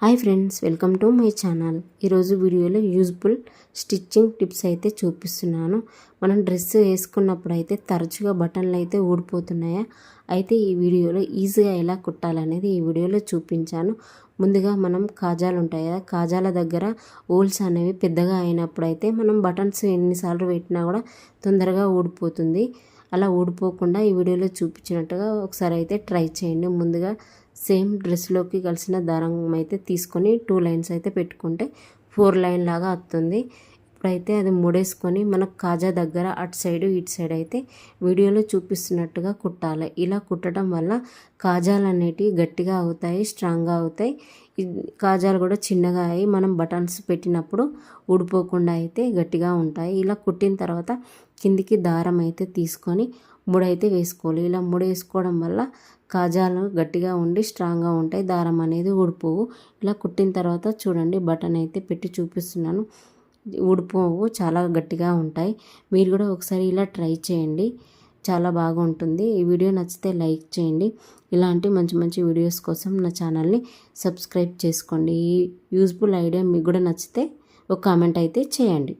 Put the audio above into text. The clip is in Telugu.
Hi friends, welcome to my channel. ఈరోజు వీడియోలో యూజ్ఫుల్ స్టిచ్చింగ్ టిప్స్ అయితే చూపిస్తున్నాను. మనం డ్రెస్ వేసుకున్నప్పుడు అయితే తరచుగా బటన్లు అయితే ఊడిపోతున్నాయా, అయితే ఈ వీడియోలో ఈజీగా ఎలా కుట్టాలనేది ఈ వీడియోలో చూపించాను. ముందుగా మనం కాజాలు ఉంటాయి కదా, కాజాల దగ్గర హోల్స్ అనేవి పెద్దగా అయినప్పుడు అయితే మనం బటన్స్ ఎన్నిసార్లు పెట్టినా కూడా తొందరగా ఊడిపోతుంది. అలా ఊడిపోకుండా ఈ వీడియోలో చూపించినట్టుగా ఒకసారి అయితే ట్రై చేయండి. ముందుగా సేమ్ డ్రెస్లోకి కలిసిన దారం అయితే తీసుకొని 2 లైన్స్ అయితే పెట్టుకుంటే 4 లైన్ లాగా వస్తుంది. ఇప్పుడైతే అది ముడేసుకొని మనకు కాజా దగ్గర అటు సైడ్ ఇటు సైడ్ అయితే వీడియోలో చూపిస్తున్నట్టుగా కుట్టాలి. ఇలా కుట్టడం వల్ల కాజాలు అనేటివి గట్టిగా అవుతాయి, స్ట్రాంగ్గా అవుతాయి. కాజాలు కూడా చిన్నగా అయ్యి మనం బటన్స్ పెట్టినప్పుడు ఊడిపోకుండా అయితే గట్టిగా ఉంటాయి. ఇలా కుట్టిన తర్వాత కిందికి దారం అయితే తీసుకొని ముడైతే వేసుకోవాలి. ఇలా ముడి వేసుకోవడం వల్ల కాజాలు గట్టిగా ఉండి స్ట్రాంగ్గా ఉంటాయి, దారం అనేది ఊడిపోవు. ఇలా కుట్టిన తర్వాత చూడండి, బటన్ అయితే పెట్టి చూపిస్తున్నాను, ఊడిపోవు, చాలా గట్టిగా ఉంటాయి. మీరు కూడా ఒకసారి ఇలా ట్రై చేయండి, చాలా బాగుంటుంది. ఈ వీడియో నచ్చితే లైక్ చేయండి. ఇలాంటి మంచి మంచి వీడియోస్ కోసం నా ఛానల్ని సబ్స్క్రైబ్ చేసుకోండి. ఈ యూజ్ఫుల్ ఐడియా మీకు కూడా నచ్చితే ఒక కామెంట్ అయితే చేయండి.